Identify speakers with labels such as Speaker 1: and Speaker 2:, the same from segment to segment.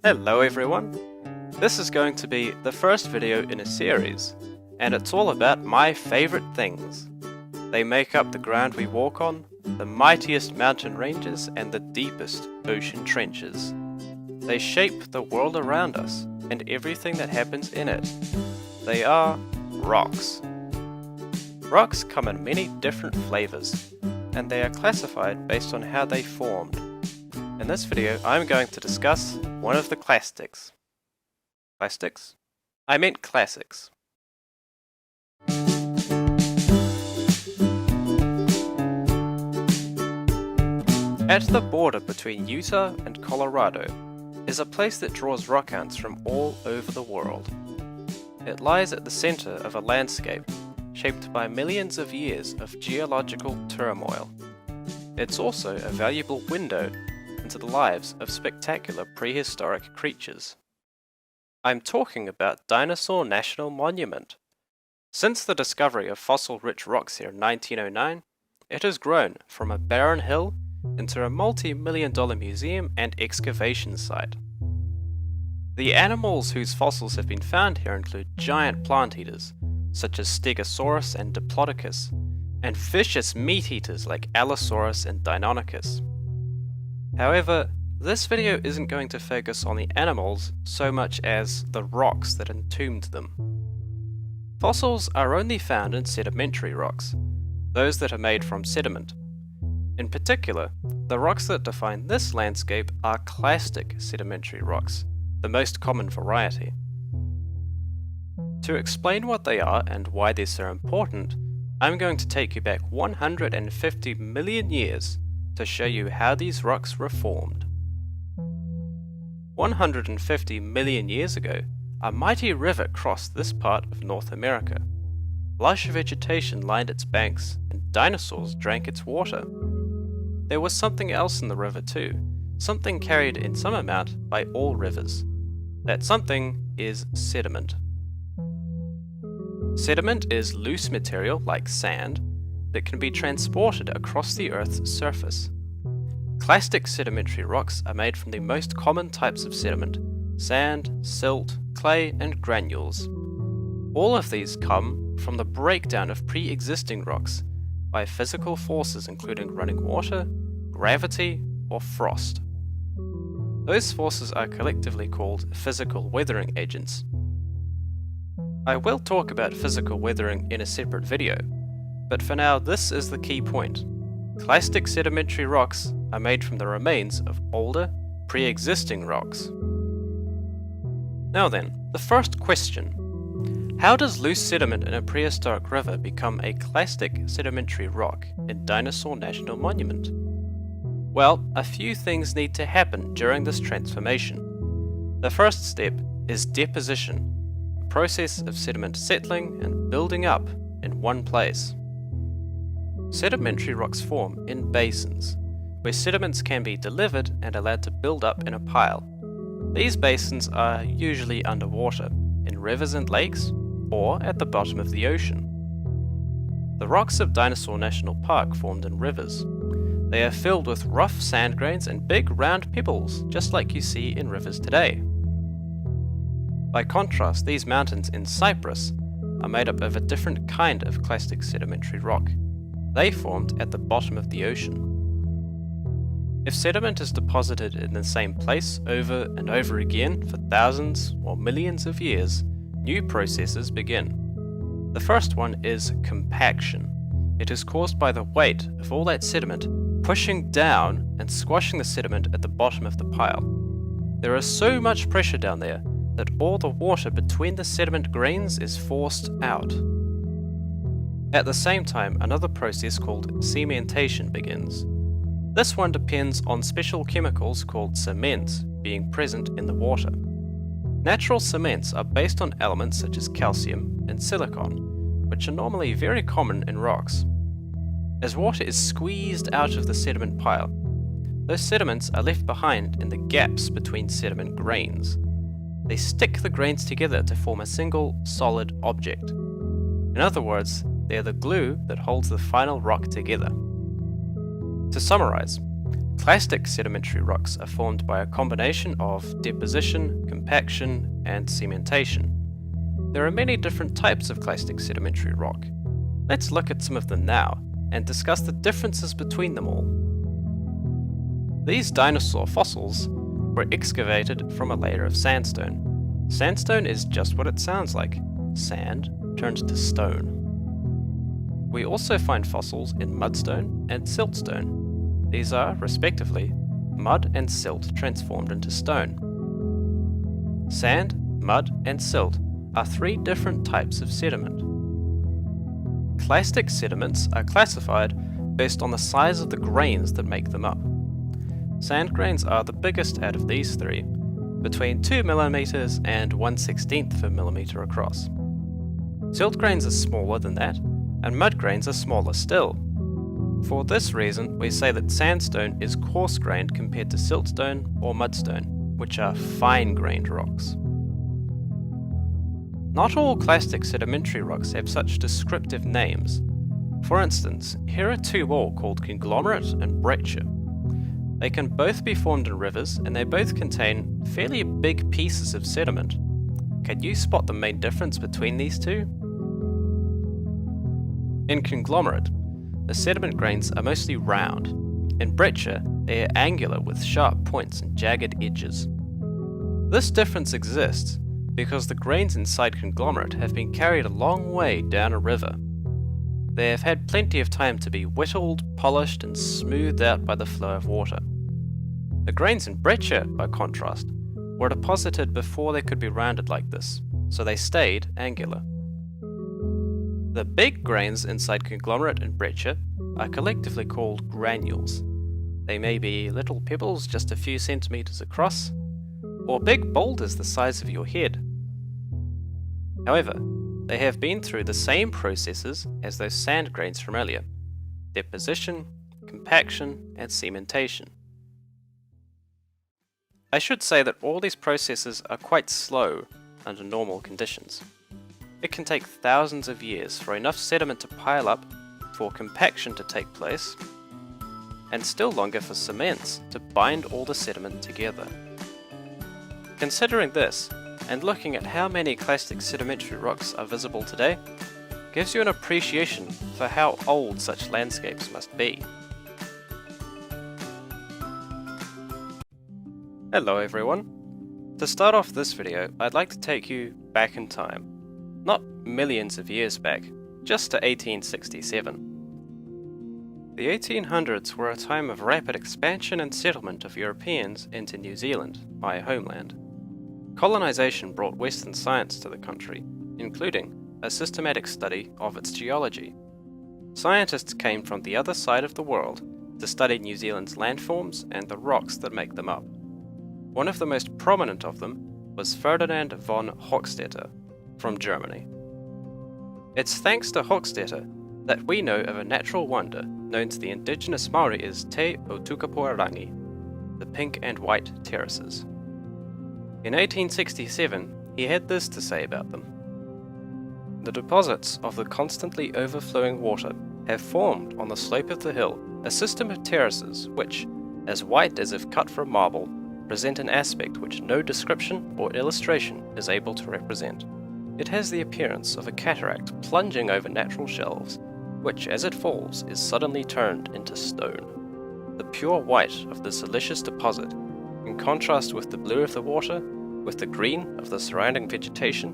Speaker 1: Hello everyone! This is going to be the first video in a series, and it's all about my favourite things. They make up the ground we walk on, the mightiest mountain ranges and the deepest ocean trenches. They shape the world around us and everything that happens in it. They are rocks. Rocks come in many different flavours, and they are classified based on how they formed. In this video, I'm going to discuss one of the clastics. Clastics? I meant classics. At the border between Utah and Colorado is a place that draws rockhounds from all over the world. It lies at the center of a landscape shaped by millions of years of geological turmoil. It's also a valuable window into the lives of spectacular prehistoric creatures. I'm talking about Dinosaur National Monument. Since the discovery of fossil-rich rocks here in 1909, it has grown from a barren hill into a multi-million-dollar museum and excavation site. The animals whose fossils have been found here include giant plant eaters, such as Stegosaurus and Diplodocus, and vicious meat-eaters like Allosaurus and Deinonychus. However, this video isn't going to focus on the animals so much as the rocks that entombed them. Fossils are only found in sedimentary rocks, those that are made from sediment. In particular, the rocks that define this landscape are clastic sedimentary rocks, the most common variety. To explain what they are and why they're so important, I'm going to take you back 150 million years to show you how these rocks were formed. 150 million years ago, a mighty river crossed this part of North America. Lush vegetation lined its banks, and dinosaurs drank its water. There was something else in the river too, something carried in some amount by all rivers. That something is sediment. Sediment is loose material like sand that can be transported across the Earth's surface. Clastic sedimentary rocks are made from the most common types of sediment: sand, silt, clay, and granules. All of these come from the breakdown of pre-existing rocks by physical forces including running water, gravity, or frost. Those forces are collectively called physical weathering agents. I will talk about physical weathering in a separate video, but for now this is the key point. Clastic sedimentary rocks are made from the remains of older, pre-existing rocks. Now then, the first question. How does loose sediment in a prehistoric river become a clastic sedimentary rock in Dinosaur National Monument? Well, a few things need to happen during this transformation. The first step is deposition, a process of sediment settling and building up in one place. Sedimentary rocks form in basins, where sediments can be delivered and allowed to build up in a pile. These basins are usually underwater, in rivers and lakes, or at the bottom of the ocean. The rocks of Dinosaur National Park formed in rivers. They are filled with rough sand grains and big round pebbles, just like you see in rivers today. By contrast, these mountains in Cyprus are made up of a different kind of clastic sedimentary rock. They formed at the bottom of the ocean. If sediment is deposited in the same place over and over again for thousands or millions of years, new processes begin. The first one is compaction. It is caused by the weight of all that sediment pushing down and squashing the sediment at the bottom of the pile. There is so much pressure down there that all the water between the sediment grains is forced out. At the same time, another process called cementation begins. This one depends on special chemicals called cements being present in the water. Natural cements are based on elements such as calcium and silicon, which are normally very common in rocks. As water is squeezed out of the sediment pile, those sediments are left behind in the gaps between sediment grains. They stick the grains together to form a single, solid object. In other words, they are the glue that holds the final rock together. To summarize, Clastic sedimentary rocks are formed by a combination of deposition, compaction, and cementation. There are many different types of clastic sedimentary rock. Let's look at some of them now and discuss the differences between them all. These dinosaur fossils were excavated from a layer of sandstone. Sandstone is just what it sounds like, sand turned to stone. We also find fossils in mudstone and siltstone. These are, respectively, mud and silt transformed into stone. Sand, mud, and silt are three different types of sediment. Clastic sediments are classified based on the size of the grains that make them up. Sand grains are the biggest out of these three, between 2 mm and 1/16 of a millimeter across. Silt grains are smaller than that, and mud grains are smaller still. For this reason, we say that sandstone is coarse-grained compared to siltstone or mudstone, which are fine-grained rocks. Not all clastic sedimentary rocks have such descriptive names. For instance, here are two more called conglomerate and breccia. They can both be formed in rivers, and they both contain fairly big pieces of sediment. Can you spot the main difference between these two? In conglomerate, the sediment grains are mostly round. In breccia, they are angular with sharp points and jagged edges. This difference exists because the grains inside conglomerate have been carried a long way down a river. They have had plenty of time to be whittled, polished, and smoothed out by the flow of water. The grains in breccia, by contrast, were deposited before they could be rounded like this, so they stayed angular. The big grains inside conglomerate and breccia are collectively called granules. They may be little pebbles just a few centimeters across, or big boulders the size of your head. However, they have been through the same processes as those sand grains from earlier: deposition, compaction, and cementation. I should say that all these processes are quite slow under normal conditions. It can take thousands of years for enough sediment to pile up, for compaction to take place, and still longer for cements to bind all the sediment together. Considering this, and looking at how many clastic sedimentary rocks are visible today, gives you an appreciation for how old such landscapes must be. Hello everyone! To start off this video, I'd like to take you back in time. Not millions of years back, just to 1867. The 1800s were a time of rapid expansion and settlement of Europeans into New Zealand, my homeland. Colonization brought Western science to the country, including a systematic study of its geology. Scientists came from the other side of the world to study New Zealand's landforms and the rocks that make them up. One of the most prominent of them was Ferdinand von Hochstetter from Germany. It's thanks to Hochstetter that we know of a natural wonder known to the indigenous Maori as Te Otukapoarangi, the pink and white terraces. In 1867, he had this to say about them. The deposits of the constantly overflowing water have formed on the slope of the hill a system of terraces which, as white as if cut from marble, present an aspect which no description or illustration is able to represent. It has the appearance of a cataract plunging over natural shelves, which as it falls is suddenly turned into stone. The pure white of this delicious deposit, in contrast with the blue of the water, with the green of the surrounding vegetation,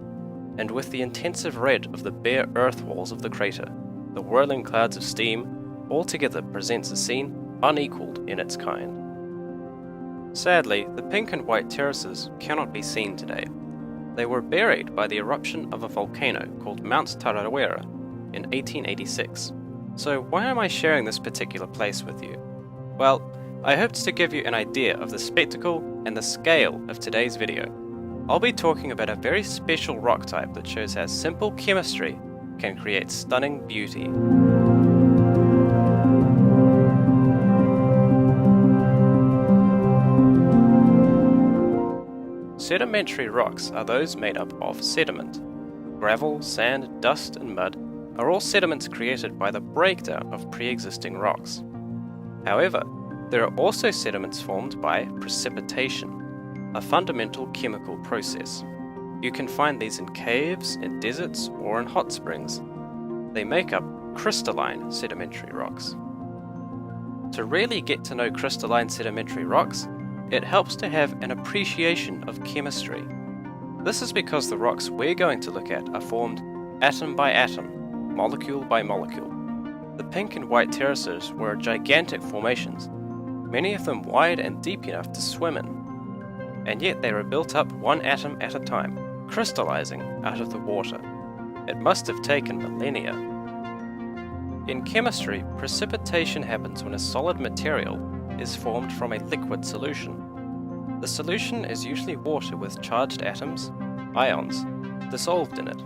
Speaker 1: and with the intensive red of the bare earth walls of the crater, the whirling clouds of steam, altogether presents a scene unequalled in its kind. Sadly, the pink and white terraces cannot be seen today. They were buried by the eruption of a volcano called Mount Tarawera in 1886. So why am I sharing this particular place with you? Well, I hoped to give you an idea of the spectacle and the scale of today's video. I'll be talking about a very special rock type that shows how simple chemistry can create stunning beauty. Sedimentary rocks are those made up of sediment. Gravel, sand, dust, and mud are all sediments created by the breakdown of pre-existing rocks. However, There are also sediments formed by precipitation, a fundamental chemical process. You can find these in caves, in deserts, or in hot springs. They make up crystalline sedimentary rocks. To really get to know crystalline sedimentary rocks, it helps to have an appreciation of chemistry. This is because the rocks we're going to look at are formed atom by atom, molecule by molecule. The pink and white terraces were gigantic formations, many of them wide and deep enough to swim in. And yet they were built up one atom at a time, crystallizing out of the water. It must have taken millennia. In chemistry, precipitation happens when a solid material is formed from a liquid solution. The solution is usually water with charged atoms, ions, dissolved in it.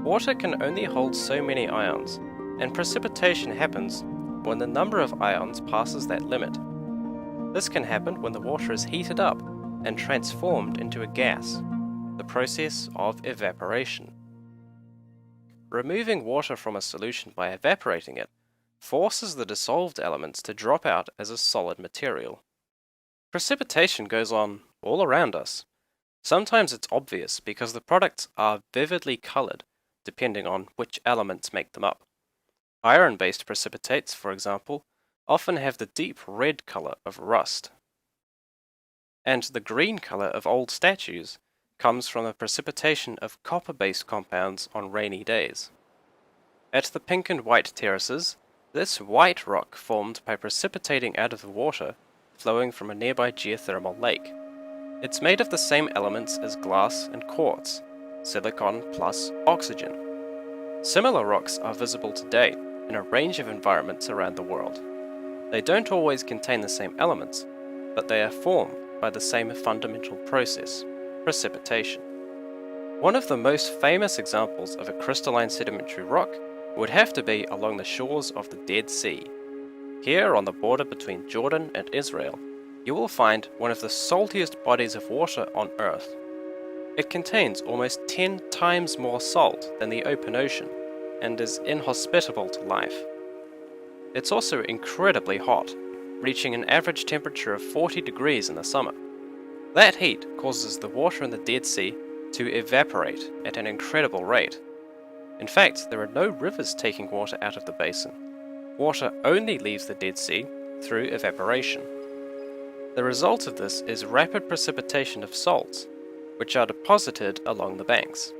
Speaker 1: Water can only hold so many ions, and precipitation happens when the number of ions passes that limit. This can happen when the water is heated up and transformed into a gas, the process of evaporation. Removing water from a solution by evaporating it forces the dissolved elements to drop out as a solid material. Precipitation goes on all around us. Sometimes it's obvious because the products are vividly colored depending on which elements make them up. Iron-based precipitates, for example, often have the deep red color of rust. And the green color of old statues comes from the precipitation of copper-based compounds on rainy days. At the pink and white terraces, this white rock formed by precipitating out of the water flowing from a nearby geothermal lake. It's made of the same elements as glass and quartz, silicon plus oxygen. Similar rocks are visible today in a range of environments around the world. They don't always contain the same elements, but they are formed by the same fundamental process, precipitation. One of the most famous examples of a crystalline sedimentary rock would have to be along the shores of the Dead Sea. Here on the border between Jordan and Israel, you will find one of the saltiest bodies of water on Earth. It contains almost 10 times more salt than the open ocean and is inhospitable to life. It's also incredibly hot, reaching an average temperature of 40 degrees in the summer. That heat causes the water in the Dead Sea to evaporate at an incredible rate. In fact, there are no rivers taking water out of the basin. Water only leaves the Dead Sea through evaporation. The result of this is rapid precipitation of salts, which are deposited along the banks.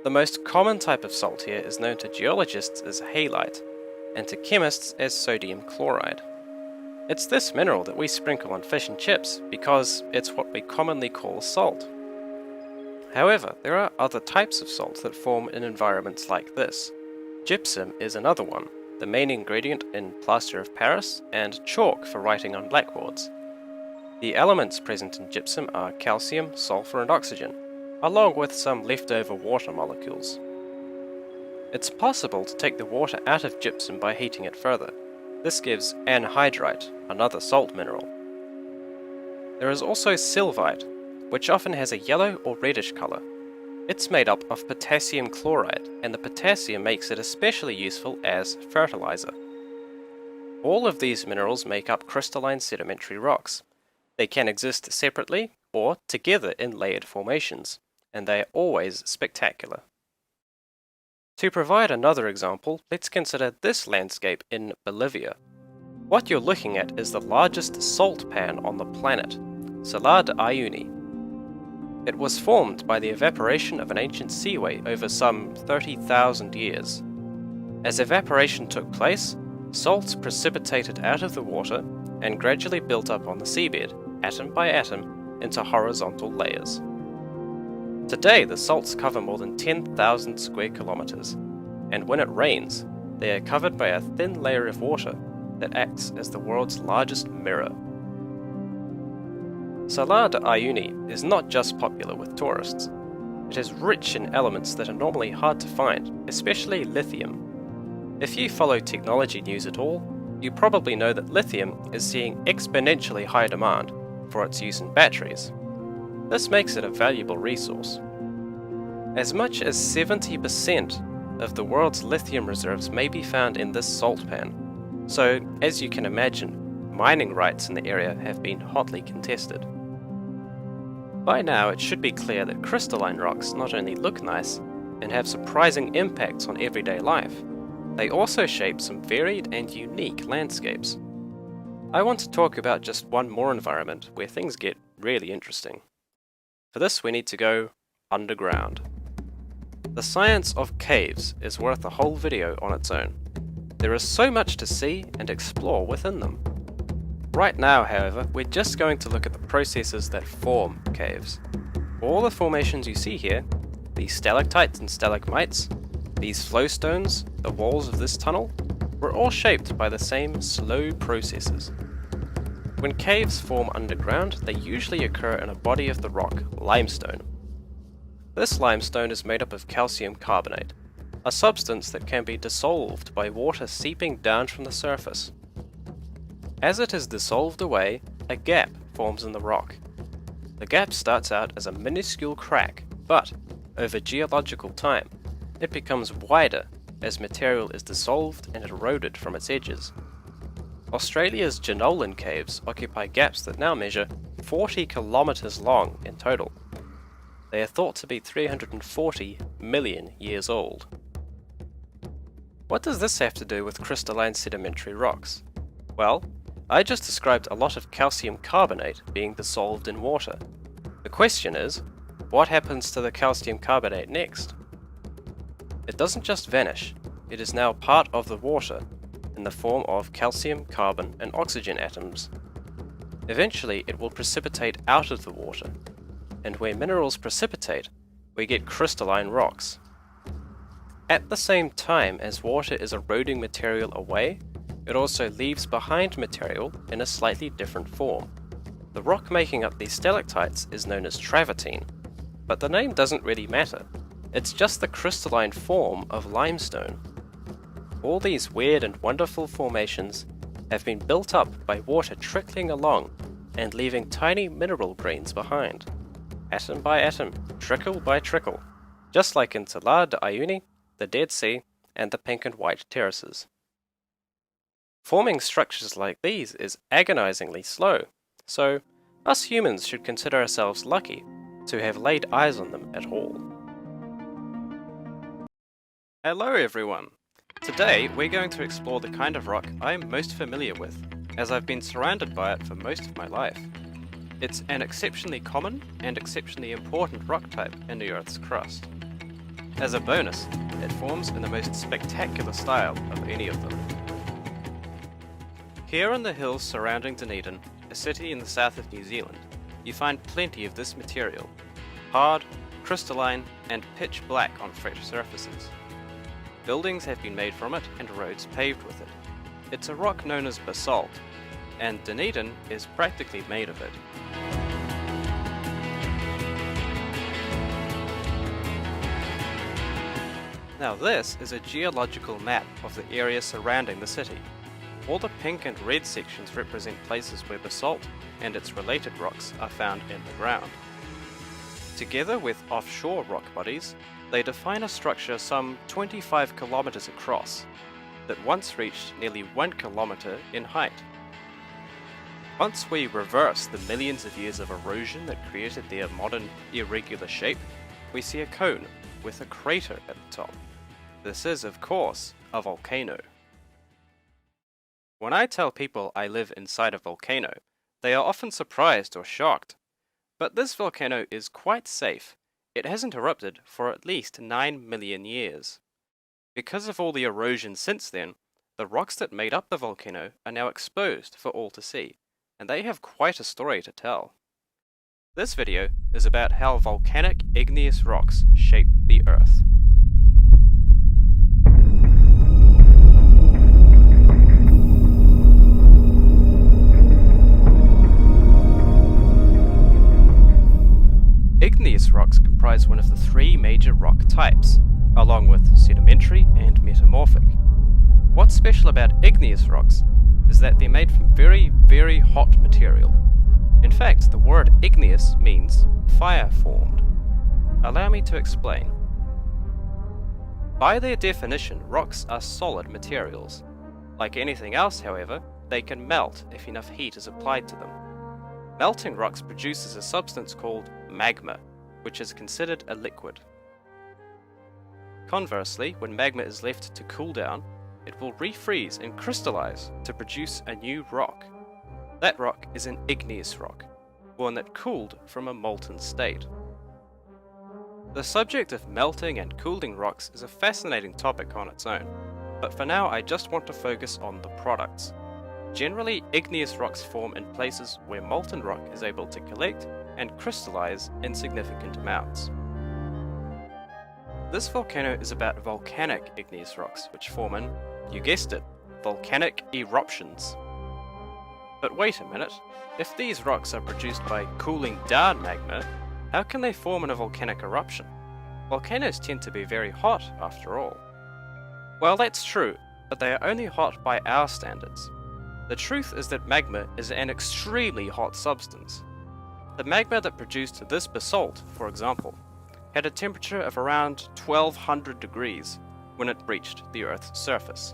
Speaker 1: The most common type of salt here is known to geologists as halite, and to chemists as sodium chloride. It's this mineral that we sprinkle on fish and chips because it's what we commonly call salt. However, there are other types of salt that form in environments like this. Gypsum is another one, the main ingredient in plaster of Paris, and chalk for writing on blackboards. The elements present in gypsum are calcium, sulfur, and oxygen, along with some leftover water molecules. It's possible to take the water out of gypsum by heating it further. This gives anhydrite, another salt mineral. There is also sylvite, which often has a yellow or reddish color. It's made up of potassium chloride, and the potassium makes it especially useful as fertilizer. All of these minerals make up crystalline sedimentary rocks. They can exist separately or together in layered formations, and they are always spectacular. To provide another example, let's consider this landscape in Bolivia. What you're looking at is the largest salt pan on the planet, Salar de Uyuni. It was formed by the evaporation of an ancient seaway over some 30,000 years. As evaporation took place, salts precipitated out of the water and gradually built up on the seabed, atom by atom, into horizontal layers. Today, the salts cover more than 10,000 square kilometers, and when it rains, they are covered by a thin layer of water that acts as the world's largest mirror. Salar de Uyuni is not just popular with tourists. It is rich in elements that are normally hard to find, especially lithium. If you follow technology news at all, you probably know that lithium is seeing exponentially high demand for its use in batteries. This makes it a valuable resource. As much as 70% of the world's lithium reserves may be found in this salt pan. So, as you can imagine, mining rights in the area have been hotly contested. By now it should be clear that crystalline rocks not only look nice and have surprising impacts on everyday life, they also shape some varied and unique landscapes. I want to talk about just one more environment where things get really interesting. For this we need to go underground. The science of caves is worth a whole video on its own. There is so much to see and explore within them. Right now, however, we're just going to look at the processes that form caves. All the formations you see here, these stalactites and stalagmites, these flowstones, the walls of this tunnel, were all shaped by the same slow processes. When caves form underground, they usually occur in a body of the rock, limestone. This limestone is made up of calcium carbonate, a substance that can be dissolved by water seeping down from the surface. As it is dissolved away, a gap forms in the rock. The gap starts out as a minuscule crack, but over geological time, it becomes wider as material is dissolved and eroded from its edges. Australia's Jenolan caves occupy gaps that now measure 40 kilometers long in total. They are thought to be 340 million years old. What does this have to do with crystalline sedimentary rocks? Well, I just described a lot of calcium carbonate being dissolved in water. The question is, what happens to the calcium carbonate next? It doesn't just vanish, it is now part of the water in the form of calcium, carbon, and oxygen atoms. Eventually it will precipitate out of the water, and where minerals precipitate, we get crystalline rocks. At the same time as water is eroding material away, it also leaves behind material in a slightly different form. The rock making up these stalactites is known as travertine, but the name doesn't really matter. It's just the crystalline form of limestone. All these weird and wonderful formations have been built up by water trickling along and leaving tiny mineral grains behind, atom by atom, trickle by trickle, just like in Salar de Uyuni, the Dead Sea, and the pink and white terraces. Forming structures like these is agonizingly slow, so us humans should consider ourselves lucky to have laid eyes on them at all. Hello everyone! Today we're going to explore the kind of rock I'm most familiar with, as I've been surrounded by it for most of my life. It's an exceptionally common and exceptionally important rock type in the Earth's crust. As a bonus, it forms in the most spectacular style of any of them. Here on the hills surrounding Dunedin, a city in the south of New Zealand, you find plenty of this material, hard, crystalline, and pitch black on fresh surfaces. Buildings have been made from it and roads paved with it. It's a rock known as basalt, and Dunedin is practically made of it. Now this is a geological map of the area surrounding the city. All the pink and red sections represent places where basalt and its related rocks are found in the ground. Together with offshore rock bodies, they define a structure some 25 kilometers across, that once reached nearly 1 kilometer in height. Once we reverse the millions of years of erosion that created their modern irregular shape, we see a cone with a crater at the top. This is, of course, a volcano. When I tell people I live inside a volcano, they are often surprised or shocked. But this volcano is quite safe. It hasn't erupted for at least 9 million years. Because of all the erosion since then, the rocks that made up the volcano are now exposed for all to see, and they have quite a story to tell. This video is about how volcanic igneous rocks shape the Earth. Igneous rocks comprise one of the three major rock types, along with sedimentary and metamorphic. What's special about igneous rocks is that they're made from very, very hot material. In fact, the word igneous means fire-formed. Allow me to explain. By their definition, rocks are solid materials. Like anything else, however, they can melt if enough heat is applied to them. Melting rocks produces a substance called magma, which is considered a liquid. Conversely, when magma is left to cool down, it will refreeze and crystallize to produce a new rock. That rock is an igneous rock, one that cooled from a molten state. The subject of melting and cooling rocks is a fascinating topic on its own, but for now I just want to focus on the products. Generally, igneous rocks form in places where molten rock is able to collect and crystallize in significant amounts. This volcano is about volcanic igneous rocks, which form in, you guessed it, volcanic eruptions. But wait a minute, if these rocks are produced by cooling down magma, how can they form in a volcanic eruption? Volcanoes tend to be very hot, after all. Well, that's true, but they are only hot by our standards. The truth is that magma is an extremely hot substance. The magma that produced this basalt, for example, had a temperature of around 1200 degrees when it reached the Earth's surface.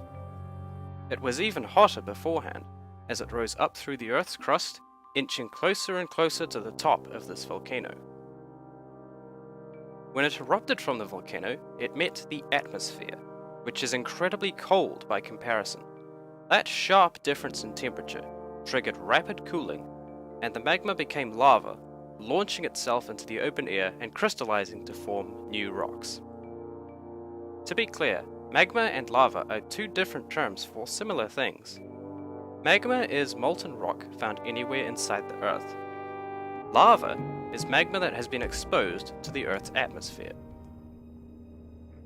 Speaker 1: It was even hotter beforehand, as it rose up through the Earth's crust, inching closer and closer to the top of this volcano. When it erupted from the volcano, it met the atmosphere, which is incredibly cold by comparison. That sharp difference in temperature triggered rapid cooling, and the magma became lava, launching itself into the open air and crystallizing to form new rocks. To be clear, magma and lava are two different terms for similar things. Magma is molten rock found anywhere inside the Earth. Lava is magma that has been exposed to the Earth's atmosphere.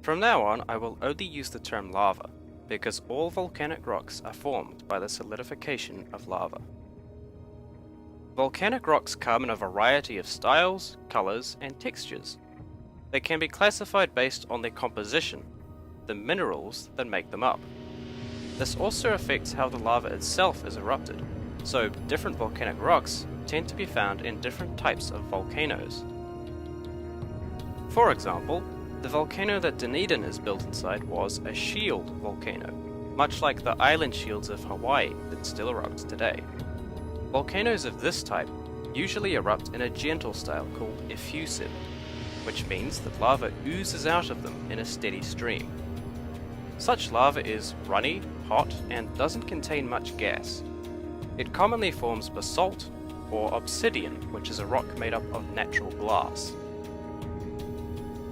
Speaker 1: From now on, I will only use the term lava, because all volcanic rocks are formed by the solidification of lava. Volcanic rocks come in a variety of styles, colors, and textures. They can be classified based on their composition, the minerals that make them up. This also affects how the lava itself is erupted, so different volcanic rocks tend to be found in different types of volcanoes. For example, the volcano that Dunedin is built inside was a shield volcano, much like the island shields of Hawaii that still erupt today. Volcanoes of this type usually erupt in a gentle style called effusive, which means that lava oozes out of them in a steady stream. Such lava is runny, hot, and doesn't contain much gas. It commonly forms basalt or obsidian, which is a rock made up of natural glass.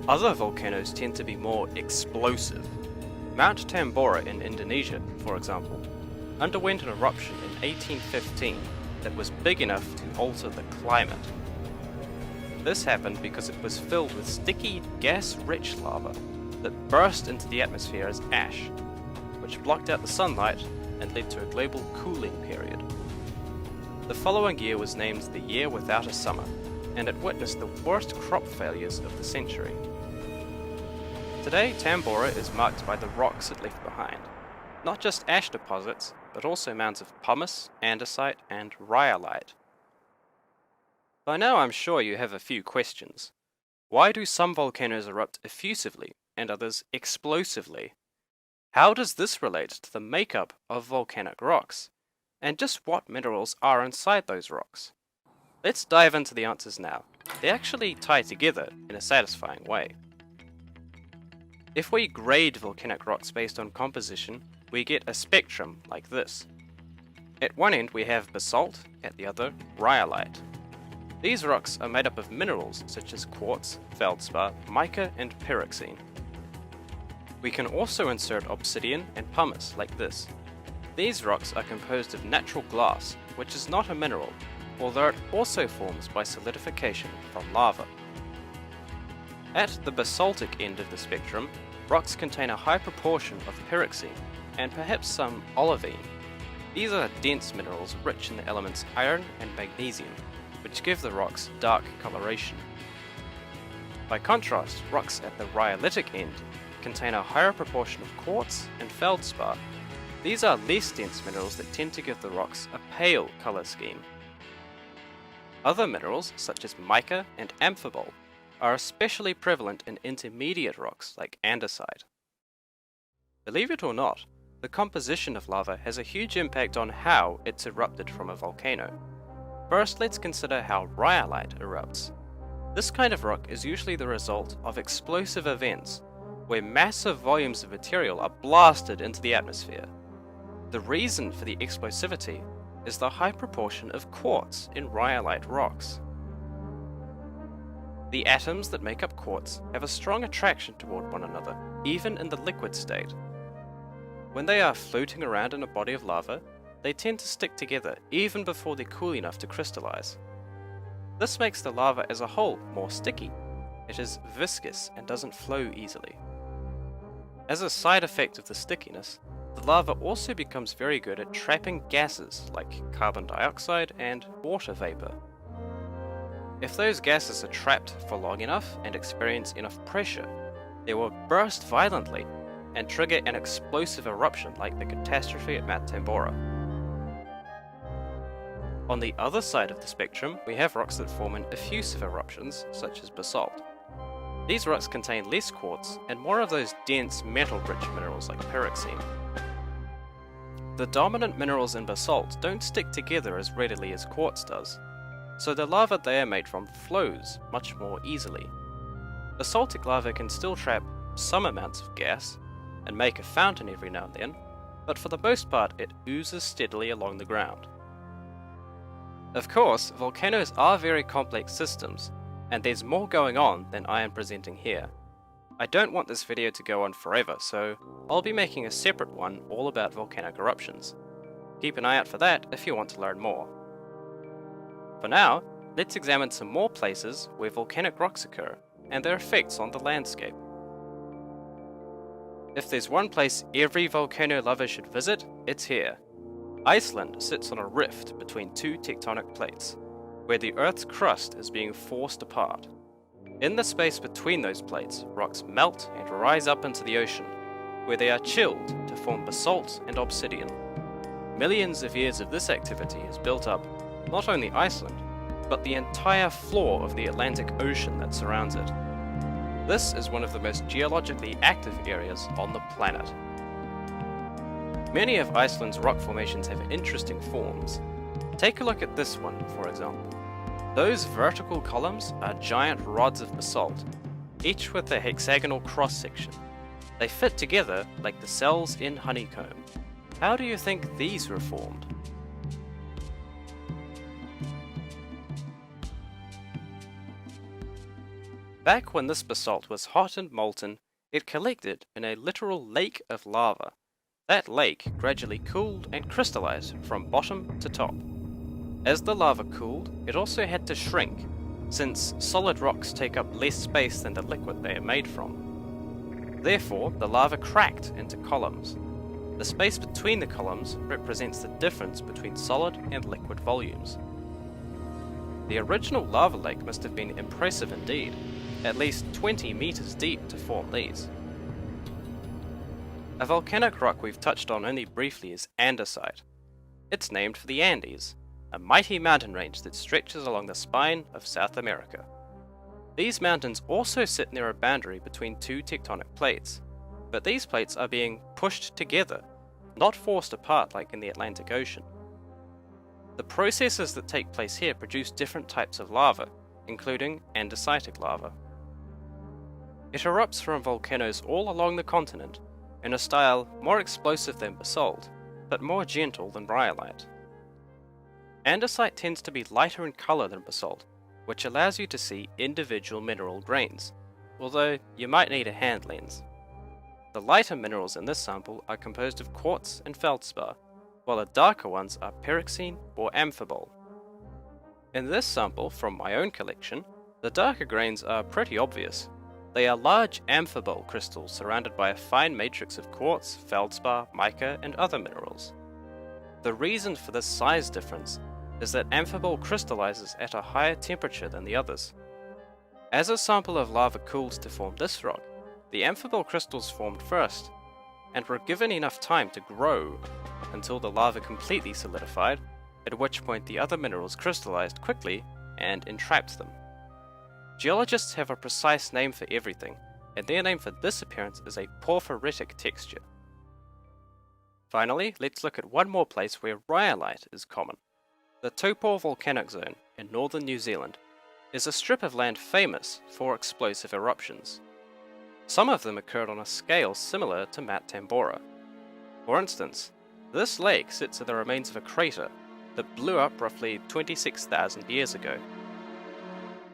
Speaker 1: Other volcanoes tend to be more explosive. Mount Tambora in Indonesia, for example, underwent an eruption in 1815 that was big enough to alter the climate. This happened because it was filled with sticky, gas-rich lava that burst into the atmosphere as ash, which blocked out the sunlight and led to a global cooling period. The following year was named the Year Without a Summer, and it witnessed the worst crop failures of the century. Today, Tambora is marked by the rocks it left behind, not just ash deposits, but also mounds of pumice, andesite, and rhyolite. By now I'm sure you have a few questions. Why do some volcanoes erupt effusively and others explosively? How does this relate to the makeup of volcanic rocks? And just what minerals are inside those rocks? Let's dive into the answers now. They actually tie together in a satisfying way. If we grade volcanic rocks based on composition, we get a spectrum like this. At one end we have basalt, at the other rhyolite. These rocks are made up of minerals such as quartz, feldspar, mica, and pyroxene. We can also insert obsidian and pumice like this. These rocks are composed of natural glass, which is not a mineral, although it also forms by solidification from lava. At the basaltic end of the spectrum, rocks contain a high proportion of pyroxene and perhaps some olivine. These are dense minerals rich in the elements iron and magnesium, which give the rocks dark coloration. By contrast, rocks at the rhyolitic end contain a higher proportion of quartz and feldspar. These are less dense minerals that tend to give the rocks a pale color scheme. Other minerals, such as mica and amphibole, are especially prevalent in intermediate rocks like andesite. Believe it or not, The composition of lava has a huge impact on how it's erupted from a volcano. First, let's consider how rhyolite erupts. This kind of rock is usually the result of explosive events, where massive volumes of material are blasted into the atmosphere. The reason for the explosivity is the high proportion of quartz in rhyolite rocks. The atoms that make up quartz have a strong attraction toward one another, even in the liquid state. When they are floating around in a body of lava, they tend to stick together even before they're cool enough to crystallize. This makes the lava as a whole more sticky. It is viscous and doesn't flow easily. As a side effect of the stickiness, the lava also becomes very good at trapping gases like carbon dioxide and water vapor. If those gases are trapped for long enough and experience enough pressure, they will burst violently and trigger an explosive eruption like the catastrophe at Mount Tambora. On the other side of the spectrum, we have rocks that form in effusive eruptions, such as basalt. These rocks contain less quartz and more of those dense metal-rich minerals like pyroxene. The dominant minerals in basalt don't stick together as readily as quartz does, so the lava they are made from flows much more easily. Basaltic lava can still trap some amounts of gas and make a fountain every now and then, but for the most part it oozes steadily along the ground. Of course, volcanoes are very complex systems, and there's more going on than I am presenting here. I don't want this video to go on forever, so I'll be making a separate one all about volcanic eruptions. Keep an eye out for that if you want to learn more. For now, let's examine some more places where volcanic rocks occur and their effects on the landscape. If there's one place every volcano lover should visit, it's here. Iceland sits on a rift between two tectonic plates, where the Earth's crust is being forced apart. In the space between those plates, rocks melt and rise up into the ocean, where they are chilled to form basalt and obsidian. Millions of years of this activity has built up not only Iceland, but the entire floor of the Atlantic Ocean that surrounds it. This is one of the most geologically active areas on the planet. Many of Iceland's rock formations have interesting forms. Take a look at this one, for example. Those vertical columns are giant rods of basalt, each with a hexagonal cross-section. They fit together like the cells in honeycomb. How do you think these were formed? Back when this basalt was hot and molten, it collected in a literal lake of lava. That lake gradually cooled and crystallized from bottom to top. As the lava cooled, it also had to shrink, since solid rocks take up less space than the liquid they are made from. Therefore, the lava cracked into columns. The space between the columns represents the difference between solid and liquid volumes. The original lava lake must have been impressive indeed, at least 20 meters deep to form these. A volcanic rock we've touched on only briefly is andesite. It's named for the Andes, a mighty mountain range that stretches along the spine of South America. These mountains also sit near a boundary between two tectonic plates, but these plates are being pushed together, not forced apart like in the Atlantic Ocean. The processes that take place here produce different types of lava, including andesitic lava. It erupts from volcanoes all along the continent in a style more explosive than basalt, but more gentle than rhyolite. Andesite tends to be lighter in color than basalt, which allows you to see individual mineral grains, although you might need a hand lens. The lighter minerals in this sample are composed of quartz and feldspar, while the darker ones are pyroxene or amphibole. In this sample from my own collection, the darker grains are pretty obvious. They are large amphibole crystals surrounded by a fine matrix of quartz, feldspar, mica, and other minerals. The reason for this size difference is that amphibole crystallizes at a higher temperature than the others. As a sample of lava cooled to form this rock, the amphibole crystals formed first, and were given enough time to grow until the lava completely solidified, at which point the other minerals crystallized quickly and entrapped them. Geologists have a precise name for everything, and their name for this appearance is a porphyritic texture. Finally, let's look at one more place where rhyolite is common. The Taupo Volcanic Zone in northern New Zealand is a strip of land famous for explosive eruptions. Some of them occurred on a scale similar to Mount Tambora. For instance, this lake sits in the remains of a crater that blew up roughly 26,000 years ago.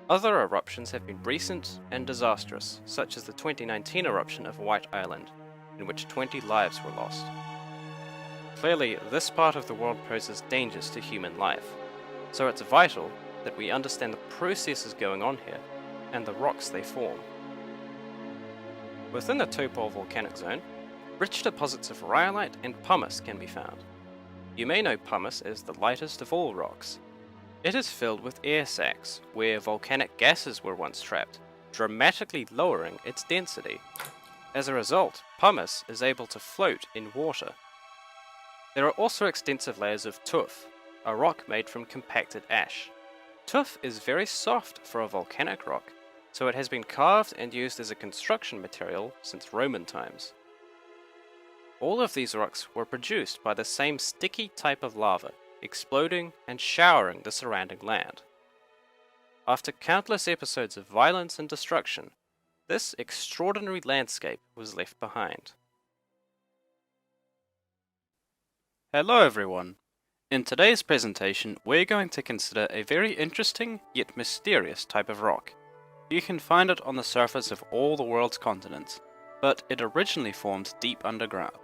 Speaker 1: Other eruptions have been recent and disastrous, such as the 2019 eruption of White Island, in which 20 lives were lost. Clearly, this part of the world poses dangers to human life, so it's vital that we understand the processes going on here and the rocks they form. Within the Taupo Volcanic Zone, rich deposits of rhyolite and pumice can be found. You may know pumice as the lightest of all rocks. It is filled with air sacs, where volcanic gases were once trapped, dramatically lowering its density. As a result, pumice is able to float in water. There are also extensive layers of tuff, a rock made from compacted ash. Tuff is very soft for a volcanic rock, so it has been carved and used as a construction material since Roman times. All of these rocks were produced by the same sticky type of lava, exploding and showering the surrounding land. After countless episodes of violence and destruction, this extraordinary landscape was left behind. Hello everyone! In today's presentation, we're going to consider a very interesting yet mysterious type of rock. You can find it on the surface of all the world's continents, but it originally formed deep underground.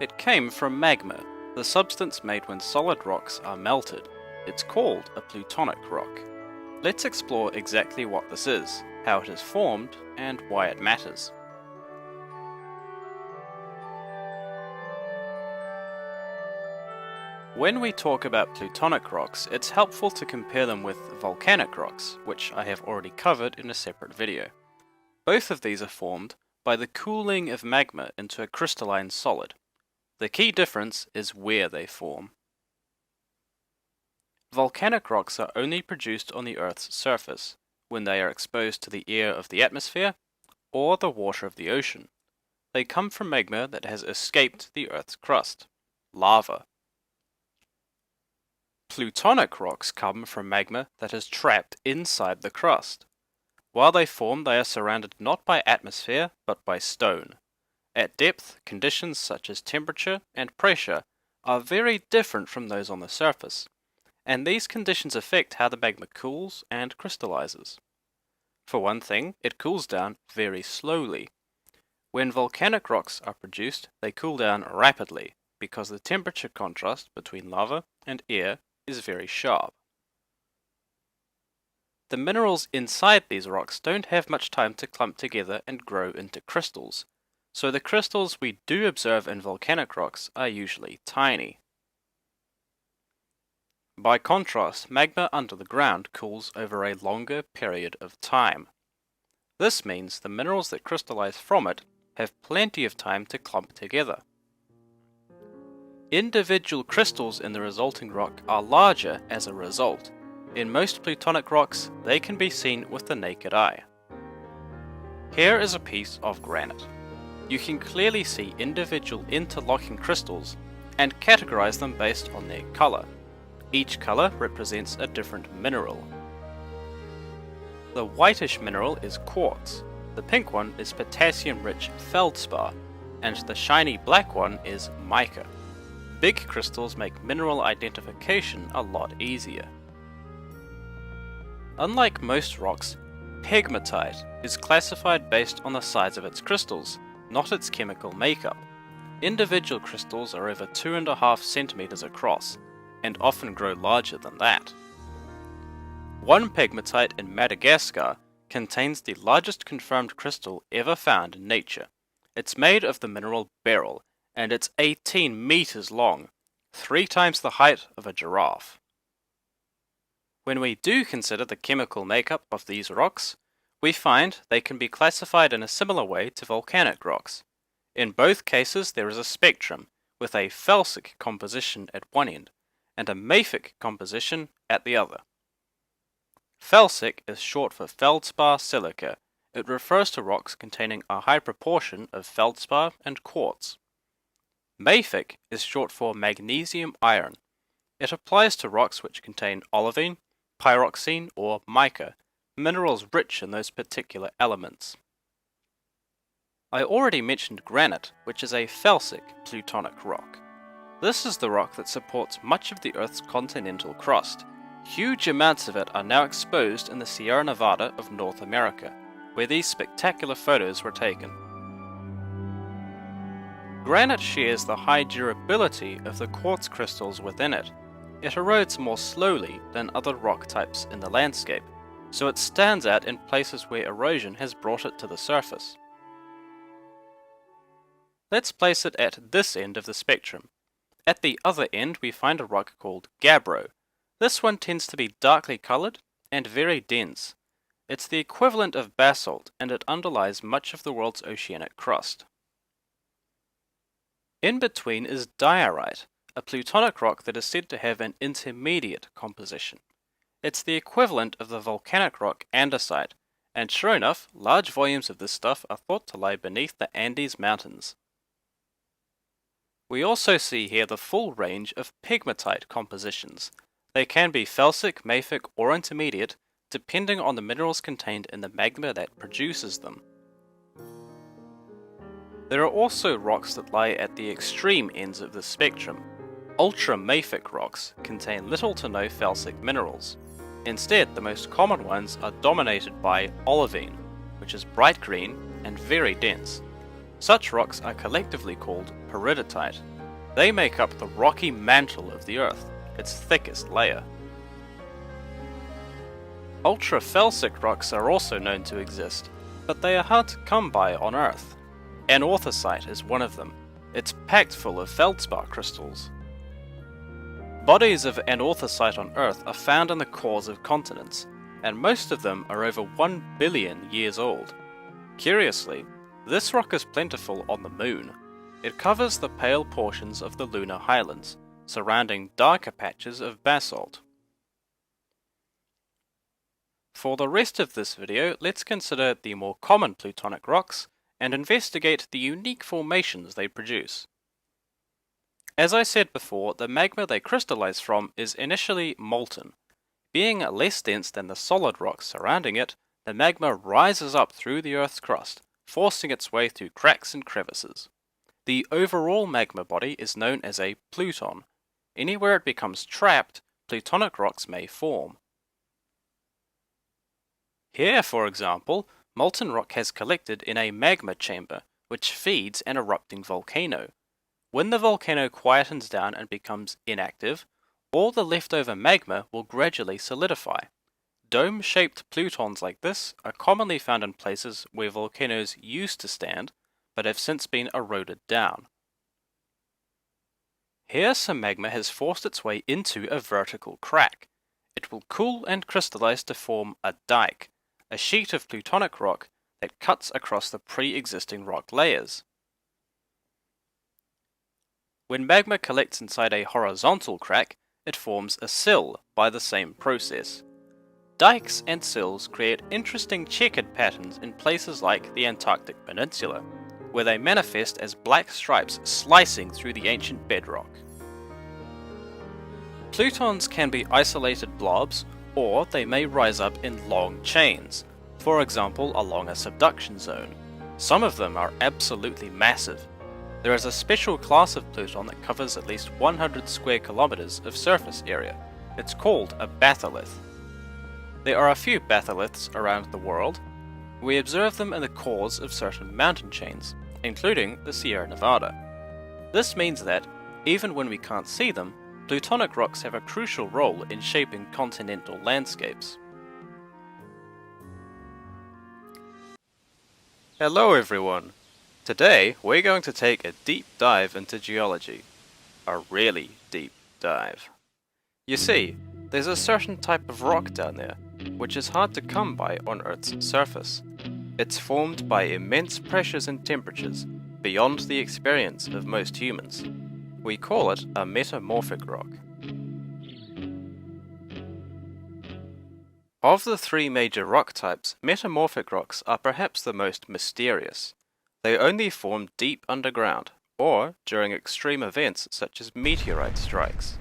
Speaker 1: It came from magma, the substance made when solid rocks are melted. It's called a Plutonic rock. Let's explore exactly what this is, how it is formed, and why it matters. When we talk about plutonic rocks, it's helpful to compare them with volcanic rocks, which I have already covered in a separate video. Both of these are formed by the cooling of magma into a crystalline solid. The key difference is where they form. Volcanic rocks are only produced on the Earth's surface, when they are exposed to the air of the atmosphere or the water of the ocean. They come from magma that has escaped the Earth's crust, lava. Plutonic rocks come from magma that is trapped inside the crust. While they form, they are surrounded not by atmosphere, but by stone. At depth, conditions such as temperature and pressure are very different from those on the surface, and these conditions affect how the magma cools and crystallizes. For one thing, it cools down very slowly. When volcanic rocks are produced, they cool down rapidly, because the temperature contrast between lava and air is very sharp. The minerals inside these rocks don't have much time to clump together and grow into crystals, so the crystals we do observe in volcanic rocks are usually tiny. By contrast, magma under the ground cools over a longer period of time. This means the minerals that crystallize from it have plenty of time to clump together. Individual crystals in the resulting rock are larger as a result. In most plutonic rocks, they can be seen with the naked eye. Here is a piece of granite. You can clearly see individual interlocking crystals and categorize them based on their color. Each color represents a different mineral. The whitish mineral is quartz, the pink one is potassium-rich feldspar, and the shiny black one is mica. Big crystals make mineral identification a lot easier. Unlike most rocks, pegmatite is classified based on the size of its crystals, not its chemical makeup. Individual crystals are over 2.5 centimeters across, and often grow larger than that. One pegmatite in Madagascar contains the largest confirmed crystal ever found in nature. It's made of the mineral beryl, and it's 18 meters long, 3 times the height of a giraffe. When we do consider the chemical makeup of these rocks, we find they can be classified in a similar way to volcanic rocks. In both cases there is a spectrum, with a felsic composition at one end, and a mafic composition at the other. Felsic is short for feldspar silica. It refers to rocks containing a high proportion of feldspar and quartz. Mafic is short for magnesium iron. It applies to rocks which contain olivine, pyroxene, or mica, minerals rich in those particular elements. I already mentioned granite, which is a felsic plutonic rock. This is the rock that supports much of the Earth's continental crust. Huge amounts of it are now exposed in the Sierra Nevada of North America, where these spectacular photos were taken. Granite shares the high durability of the quartz crystals within it. It erodes more slowly than other rock types in the landscape, so it stands out in places where erosion has brought it to the surface. Let's place it at this end of the spectrum. At the other end we find a rock called gabbro. This one tends to be darkly coloured and very dense. It's the equivalent of basalt, and it underlies much of the world's oceanic crust. In between is diorite, a plutonic rock that is said to have an intermediate composition. It's the equivalent of the volcanic rock andesite, and sure enough, large volumes of this stuff are thought to lie beneath the Andes Mountains. We also see here the full range of pegmatite compositions. They can be felsic, mafic, or intermediate, depending on the minerals contained in the magma that produces them. There are also rocks that lie at the extreme ends of the spectrum. Ultramafic rocks contain little to no felsic minerals. Instead, the most common ones are dominated by olivine, which is bright green and very dense. Such rocks are collectively called peridotite. They make up the rocky mantle of the Earth, its thickest layer. Ultrafelsic rocks are also known to exist, but they are hard to come by on Earth. Anorthosite is one of them. It's packed full of feldspar crystals. Bodies of anorthosite on Earth are found in the cores of continents, and most of them are over 1 billion years old. Curiously, this rock is plentiful on the Moon. It covers the pale portions of the lunar highlands, surrounding darker patches of basalt. For the rest of this video, let's consider the more common plutonic rocks and investigate the unique formations they produce. As I said before, the magma they crystallize from is initially molten. Being less dense than the solid rocks surrounding it, the magma rises up through the Earth's crust, forcing its way through cracks and crevices. The overall magma body is known as a pluton. Anywhere it becomes trapped, plutonic rocks may form. Here, for example, molten rock has collected in a magma chamber, which feeds an erupting volcano. When the volcano quietens down and becomes inactive, all the leftover magma will gradually solidify. Dome-shaped plutons like this are commonly found in places where volcanoes used to stand, but have since been eroded down. Here some magma has forced its way into a vertical crack. It will cool and crystallize to form a dike, a sheet of plutonic rock that cuts across the pre-existing rock layers. When magma collects inside a horizontal crack, it forms a sill by the same process. Dikes and sills create interesting checkered patterns in places like the Antarctic Peninsula, where they manifest as black stripes slicing through the ancient bedrock. Plutons can be isolated blobs, or they may rise up in long chains, for example along a subduction zone. Some of them are absolutely massive. There is a special class of Pluton that covers at least 100 square kilometers of surface area. It's called a batholith. There are a few batholiths around the world. We observe them in the cores of certain mountain chains, including the Sierra Nevada. This means that, even when we can't see them, plutonic rocks have a crucial role in shaping continental landscapes. Hello everyone! Today we're going to take a deep dive into geology. A really deep dive. You see, there's a certain type of rock down there, which is hard to come by on Earth's surface. It's formed by immense pressures and temperatures, beyond the experience of most humans. We call it a metamorphic rock. Of the three major rock types, metamorphic rocks are perhaps the most mysterious. They only form deep underground, or during extreme events such as meteorite strikes.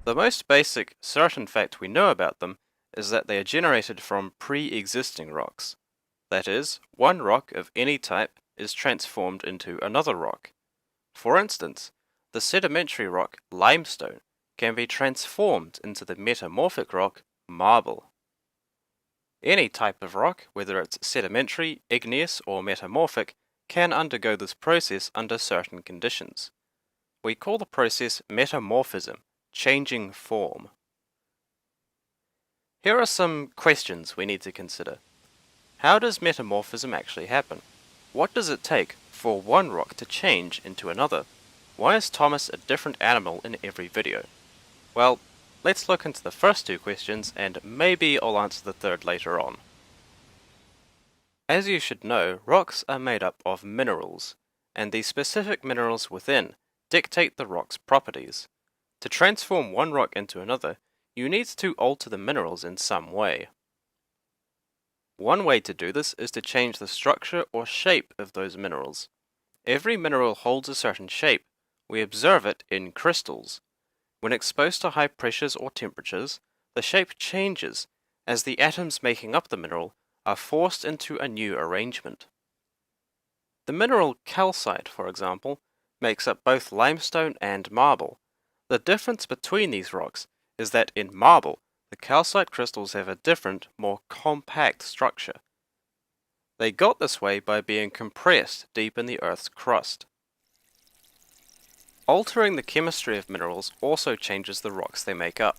Speaker 1: The most basic, certain fact we know about them is that they are generated from pre-existing rocks. That is, one rock of any type is transformed into another rock. For instance, the sedimentary rock limestone can be transformed into the metamorphic rock marble. Any type of rock, whether it's sedimentary, igneous, or metamorphic, can undergo this process under certain conditions. We call the process metamorphism, changing form. Here are some questions we need to consider. How does metamorphism actually happen? What does it take for one rock to change into another? Why is Thomas a different animal in every video? Well, let's look into the first two questions and maybe I'll answer the third later on. As you should know, rocks are made up of minerals, and the specific minerals within dictate the rock's properties. To transform one rock into another, you need to alter the minerals in some way. One way to do this is to change the structure or shape of those minerals. Every mineral holds a certain shape. We observe it in crystals. When exposed to high pressures or temperatures, the shape changes as the atoms making up the mineral are forced into a new arrangement. The mineral calcite, for example, makes up both limestone and marble. The difference between these rocks is that in marble, the calcite crystals have a different, more compact structure. They got this way by being compressed deep in the Earth's crust. Altering the chemistry of minerals also changes the rocks they make up.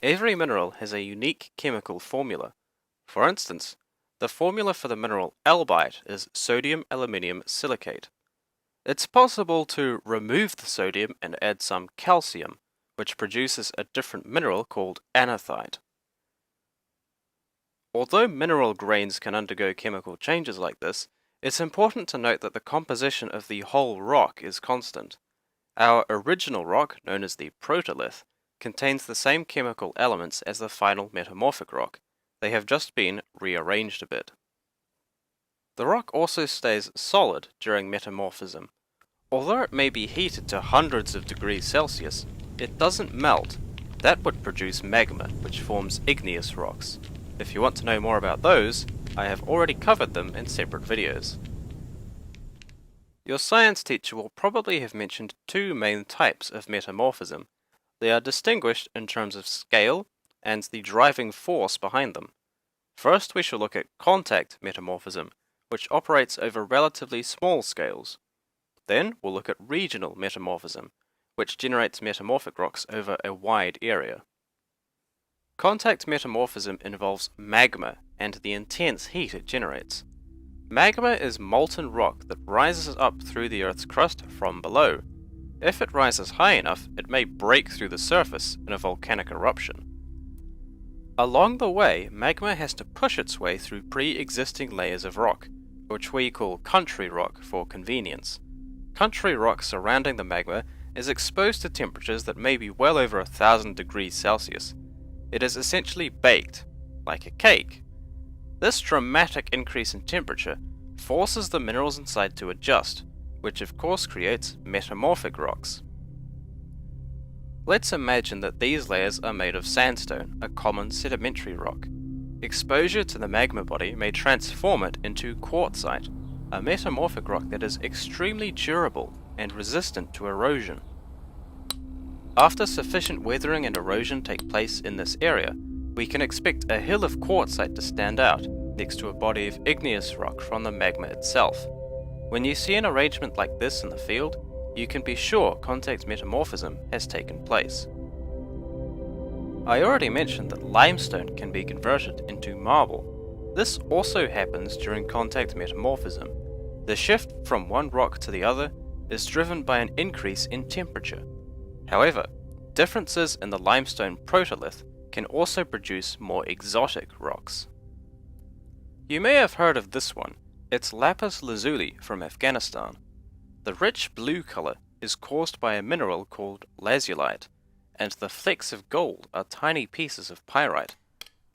Speaker 1: Every mineral has a unique chemical formula. For instance, the formula for the mineral albite is sodium aluminium silicate. It's possible to remove the sodium and add some calcium, which produces a different mineral called anorthite. Although mineral grains can undergo chemical changes like this, it's important to note that the composition of the whole rock is constant. Our original rock, known as the protolith, contains the same chemical elements as the final metamorphic rock. They have just been rearranged a bit. The rock also stays solid during metamorphism. Although it may be heated to hundreds of degrees Celsius, it doesn't melt. That would produce magma, which forms igneous rocks. If you want to know more about those, I have already covered them in separate videos. Your science teacher will probably have mentioned two main types of metamorphism. They are distinguished in terms of scale and the driving force behind them. First, we shall look at contact metamorphism, which operates over relatively small scales. Then, we'll look at regional metamorphism, which generates metamorphic rocks over a wide area. Contact metamorphism involves magma and the intense heat it generates. Magma is molten rock that rises up through the Earth's crust from below. If it rises high enough, it may break through the surface in a volcanic eruption. Along the way, magma has to push its way through pre-existing layers of rock, which we call country rock for convenience. Country rock surrounding the magma is exposed to temperatures that may be well over 1,000 degrees Celsius. It is essentially baked, like a cake. This dramatic increase in temperature forces the minerals inside to adjust, which of course creates metamorphic rocks. Let's imagine that these layers are made of sandstone, a common sedimentary rock. Exposure to the magma body may transform it into quartzite, a metamorphic rock that is extremely durable and resistant to erosion. After sufficient weathering and erosion take place in this area, we can expect a hill of quartzite to stand out next to a body of igneous rock from the magma itself. When you see an arrangement like this in the field, you can be sure contact metamorphism has taken place. I already mentioned that limestone can be converted into marble. This also happens during contact metamorphism. The shift from one rock to the other is driven by an increase in temperature. However, differences in the limestone protolith can also produce more exotic rocks. You may have heard of this one. It's lapis lazuli from Afghanistan. The rich blue color is caused by a mineral called lazulite, and the flecks of gold are tiny pieces of pyrite.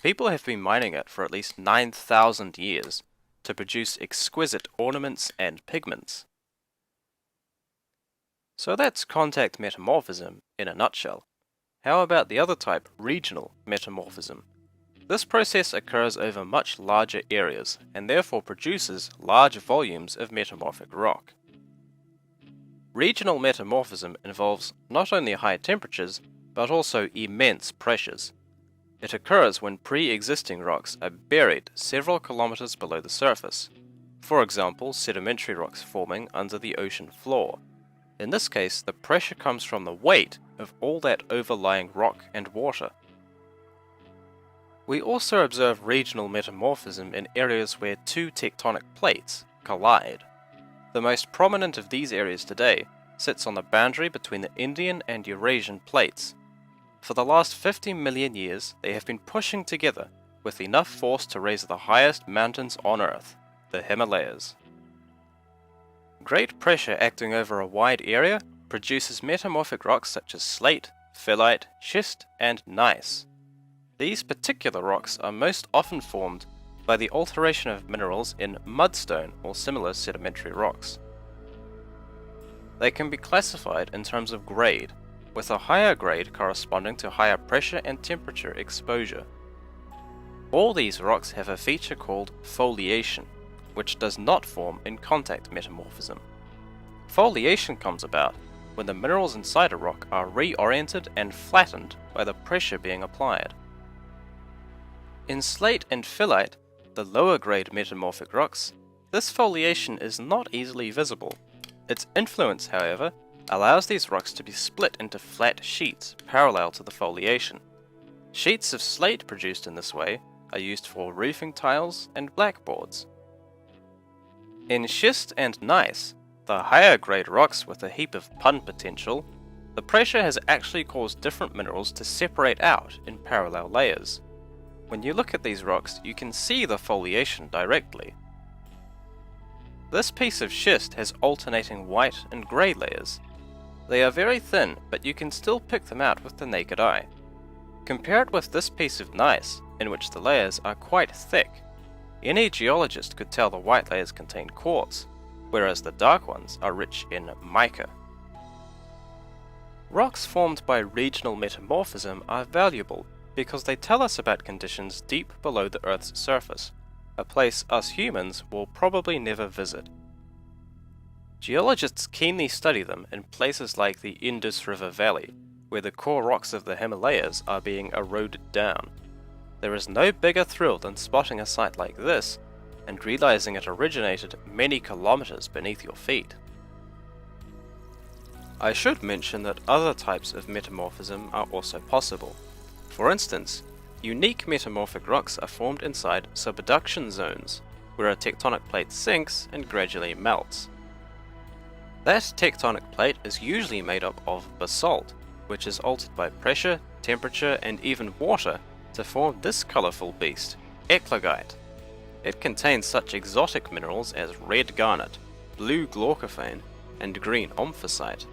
Speaker 1: People have been mining it for at least 9,000 years to produce exquisite ornaments and pigments. So that's contact metamorphism in a nutshell. How about the other type, regional metamorphism? This process occurs over much larger areas and therefore produces large volumes of metamorphic rock. Regional metamorphism involves not only high temperatures, but also immense pressures. It occurs when pre-existing rocks are buried several kilometers below the surface. For example, sedimentary rocks forming under the ocean floor. In this case, the pressure comes from the weight of all that overlying rock and water. We also observe regional metamorphism in areas where two tectonic plates collide. The most prominent of these areas today sits on the boundary between the Indian and Eurasian plates. For the last 50 million years, they have been pushing together with enough force to raise the highest mountains on Earth, the Himalayas. Great pressure acting over a wide area produces metamorphic rocks such as slate, phyllite, schist, and gneiss. These particular rocks are most often formed by the alteration of minerals in mudstone or similar sedimentary rocks. They can be classified in terms of grade, with a higher grade corresponding to higher pressure and temperature exposure. All these rocks have a feature called foliation, which does not form in contact metamorphism. Foliation comes about when the minerals inside a rock are reoriented and flattened by the pressure being applied. In slate and phyllite, the lower grade metamorphic rocks, this foliation is not easily visible. Its influence, however, allows these rocks to be split into flat sheets parallel to the foliation. Sheets of slate produced in this way are used for roofing tiles and blackboards. In schist and gneiss, the higher grade rocks with a heap of pun potential, the pressure has actually caused different minerals to separate out in parallel layers. When you look at these rocks, you can see the foliation directly. This piece of schist has alternating white and grey layers. They are very thin, but you can still pick them out with the naked eye. Compare it with this piece of gneiss, in which the layers are quite thick. Any geologist could tell the white layers contain quartz, whereas the dark ones are rich in mica. Rocks formed by regional metamorphism are valuable because they tell us about conditions deep below the Earth's surface, a place us humans will probably never visit. Geologists keenly study them in places like the Indus River Valley, where the core rocks of the Himalayas are being eroded down. There is no bigger thrill than spotting a site like this and realizing it originated many kilometers beneath your feet. I should mention that other types of metamorphism are also possible. For instance, unique metamorphic rocks are formed inside subduction zones, where a tectonic plate sinks and gradually melts. That tectonic plate is usually made up of basalt, which is altered by pressure, temperature, and even water to form this colourful beast, eclogite. It contains such exotic minerals as red garnet, blue glaucophane, and green omphacite.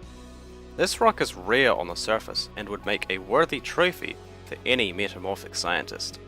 Speaker 1: This rock is rare on the surface and would make a worthy trophy for any metamorphic scientist.